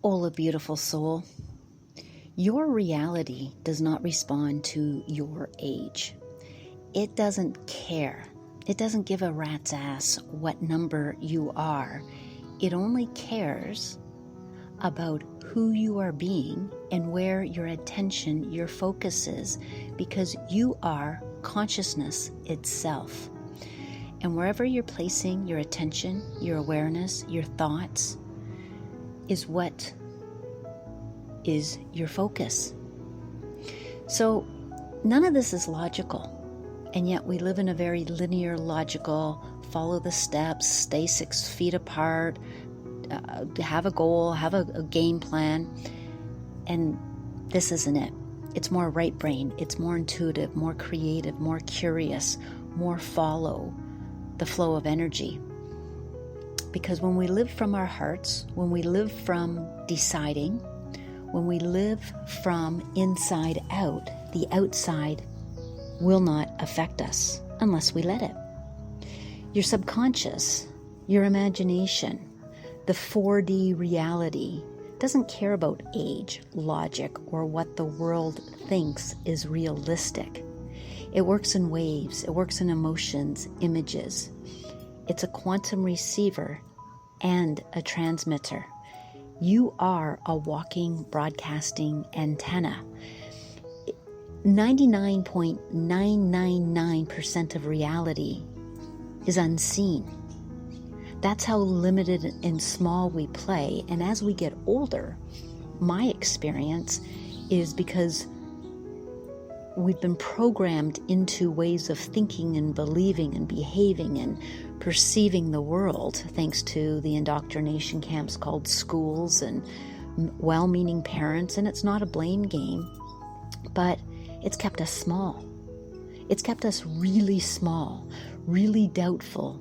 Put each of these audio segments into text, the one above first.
Hola, beautiful soul. Your reality does not respond to your age. It doesn't care. It doesn't give a rat's ass what number you are. It only cares about who you are being and where your attention, your focus is, because you are consciousness itself. And wherever you're placing your attention, your awareness, your thoughts, is what is your focus. So none of this is logical, and yet we live in a very linear, logical, follow the steps, stay 6 feet apart, have a goal, have a game plan, and this isn't it. It's more right brain, it's more intuitive, more creative, more curious, more follow the flow of energy. Because when we live from our hearts, when we live from deciding, when we live from inside out, the outside will not affect us unless we let it. Your subconscious, your imagination, the 4D reality doesn't care about age, logic, or what the world thinks is realistic. It works in waves, it works in emotions, images. It's a quantum receiver and a transmitter. You are a walking broadcasting antenna. 99.999% of reality is unseen. That's how limited and small we play. And as we get older, my experience is because we've been programmed into ways of thinking and believing and behaving and perceiving the world, thanks to the indoctrination camps called schools and well-meaning parents. And it's not a blame game, but it's kept us small. It's kept us really small, really doubtful,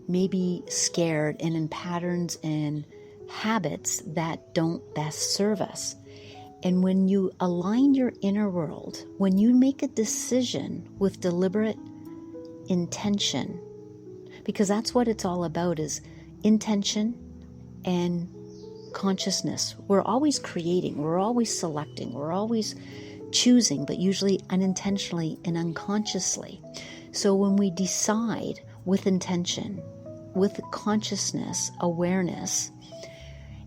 maybe scared, and in patterns and habits that don't best serve us. And when you align your inner world, when you make a decision with deliberate intention, because that's what it's all about, is intention and consciousness. We're always creating, we're always selecting, we're always choosing, but usually unintentionally and unconsciously. So when we decide with intention, with consciousness, awareness,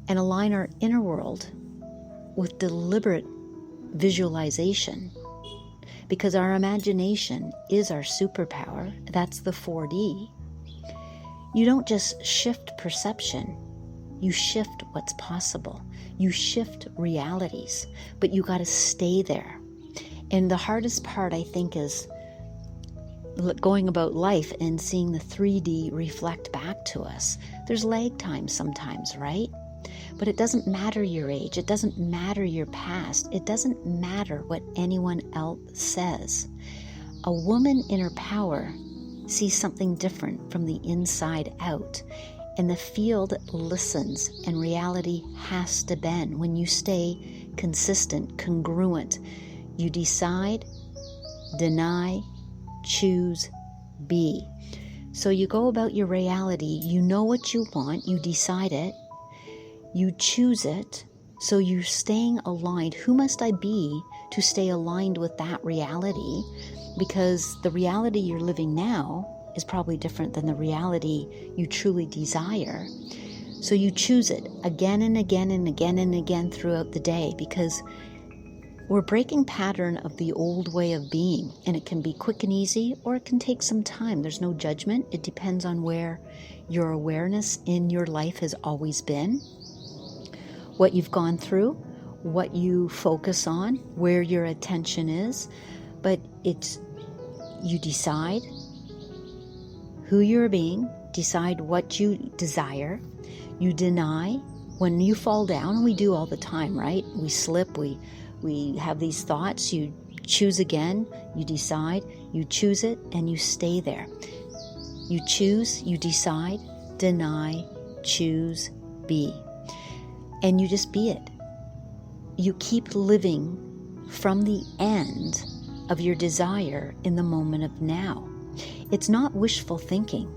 and align our inner world with deliberate visualization, because our imagination is our superpower, that's the 4D, you don't just shift perception, you shift what's possible. You shift realities, but you got to stay there. And the hardest part, I think, is going about life and seeing the 3D reflect back to us. There's lag time sometimes, right? But it doesn't matter your age. It doesn't matter your past. It doesn't matter what anyone else says. A woman in her power sees something different from the inside out. And the field listens, and reality has to bend when you stay consistent, congruent. You decide, deny, choose, be. So you go about your reality, you know what you want, you decide it, you choose it, so you're staying aligned. Who must I be to stay aligned with that reality? Because the reality you're living now is probably different than the reality you truly desire. So you choose it again and again and again and again throughout the day, because we're breaking pattern of the old way of being, and it can be quick and easy, or it can take some time. There's no judgment. It depends on where your awareness in your life has always been, what you've gone through, what you focus on, where your attention is. But it's, you decide who you're being, decide what you desire, you deny when you fall down, and we do all the time, right? We slip, we have these thoughts, you choose again, you decide, you choose it, and you stay there. You choose, you decide, deny, choose, be. And you just be it. You keep living from the end of your desire in the moment of now. It's not wishful thinking.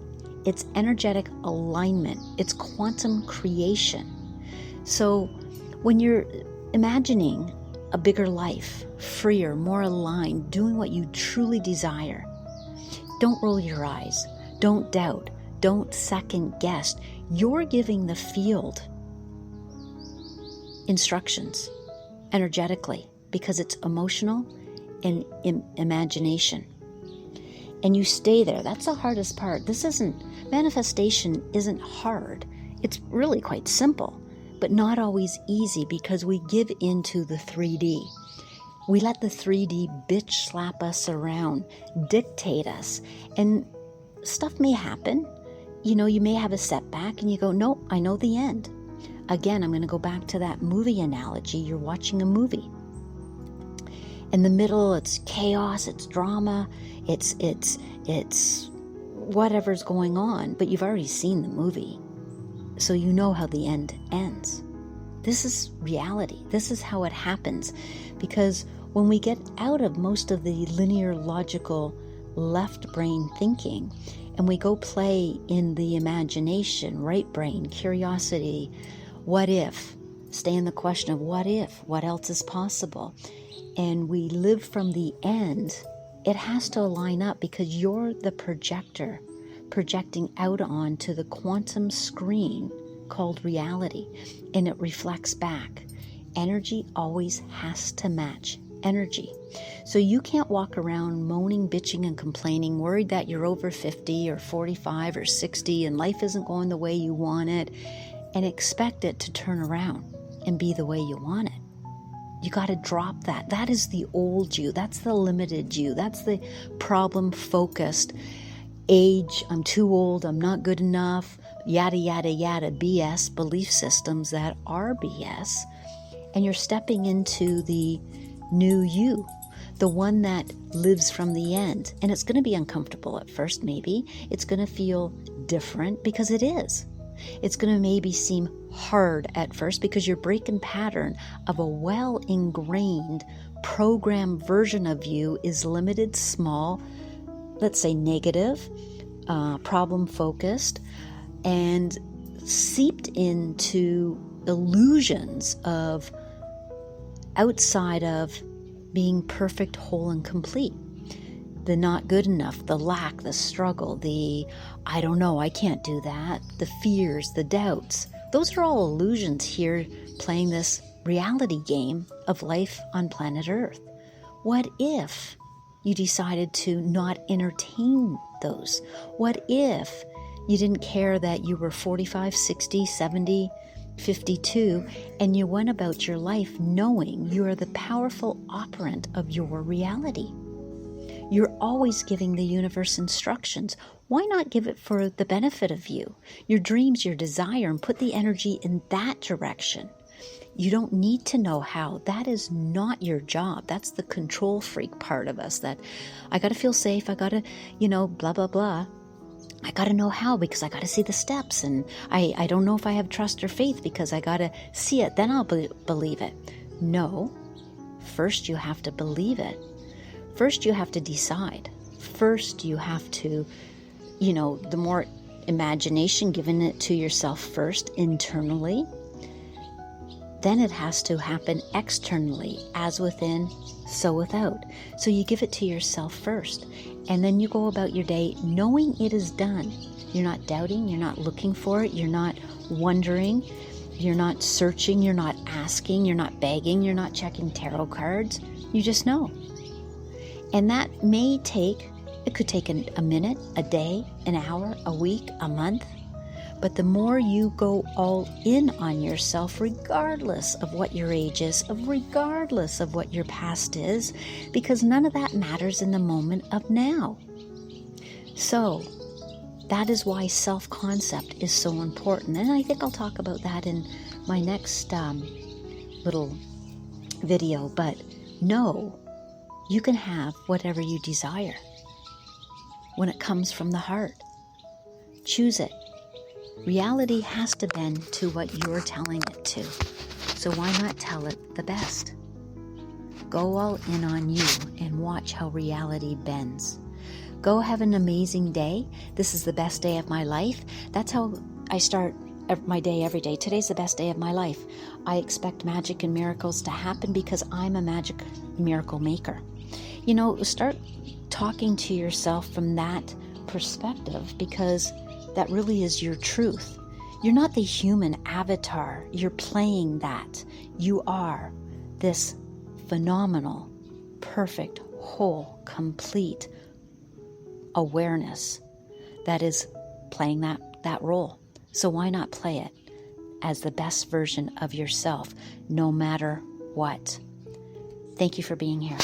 It's energetic alignment. It's quantum creation. So when you're imagining a bigger life, freer, more aligned, doing what you truly desire, don't roll your eyes. Don't doubt. Don't second guess. You're giving the field instructions energetically because it's emotional and imagination. And you stay there. That's the hardest part. Manifestation isn't hard. It's really quite simple, but not always easy because we give into the 3D. We let the 3D bitch slap us around, dictate us, and stuff may happen. You know, you may have a setback and you go, no, I know the end. Again, I'm going to go back to that movie analogy. You're watching a movie. In the middle, it's chaos, it's drama, it's whatever's going on, but you've already seen the movie. So you know how the end ends. This is reality. This is how it happens. Because when we get out of most of the linear, logical, left brain thinking, and we go play in the imagination, right brain, curiosity, what if, stay in the question of what if, what else is possible, and we live from the end, it has to line up because you're the projector projecting out onto the quantum screen called reality, and it reflects back. Energy always has to match energy. So you can't walk around moaning, bitching, and complaining, worried that you're over 50 or 45 or 60 and life isn't going the way you want it, and expect it to turn around and be the way you want it. You got to drop that. That is the old you. That's the limited you. That's the problem-focused age. I'm too old. I'm not good enough. Yada, yada, yada, BS belief systems that are BS. And you're stepping into the new you, the one that lives from the end. And it's going to be uncomfortable at first, maybe. It's going to feel different because it is. It's going to maybe seem hard at first because you're breaking pattern of a well-ingrained program version of you is limited, small, let's say negative, problem-focused, and seeped into illusions of outside of being perfect, whole, and complete. The not good enough, the lack, the struggle, the I don't know, I can't do that, the fears, the doubts. Those are all illusions here playing this reality game of life on planet Earth. What if you decided to not entertain those? What if you didn't care that you were 45, 60, 70, 52, and you went about your life knowing you are the powerful operant of your reality? You're always giving the universe instructions. Why not give it for the benefit of you, your dreams, your desire, and put the energy in that direction? You don't need to know how. That is not your job. That's the control freak part of us that I got to feel safe. I got to, blah, blah, blah. I got to know how because I got to see the steps. And I don't know if I have trust or faith because I got to see it. Then I'll believe it. No. First, you have to believe it. First, you have to decide. First, you have to, the more imagination, giving it to yourself first internally, then it has to happen externally, as within, so without. So you give it to yourself first, and then you go about your day knowing it is done. You're not doubting, you're not looking for it, you're not wondering, you're not searching, you're not asking, you're not begging, you're not checking tarot cards. You just know. And that it could take a minute, a day, an hour, a week, a month. But the more you go all in on yourself, regardless of what your age is, regardless of what your past is, because none of that matters in the moment of now. So that is why self-concept is so important. And I think I'll talk about that in my next little video. But no, you can have whatever you desire when it comes from the heart. Choose it. Reality has to bend to what you're telling it to. So why not tell it the best? Go all in on you and watch how reality bends. Go have an amazing day. This is the best day of my life. That's how I start my day every day. Today's the best day of my life. I expect magic and miracles to happen because I'm a magic miracle maker. Start talking to yourself from that perspective, because that really is your truth. You're not the human avatar. You're playing that. You are this phenomenal, perfect, whole, complete awareness that is playing that role. So why not play it as the best version of yourself, no matter what? Thank you for being here.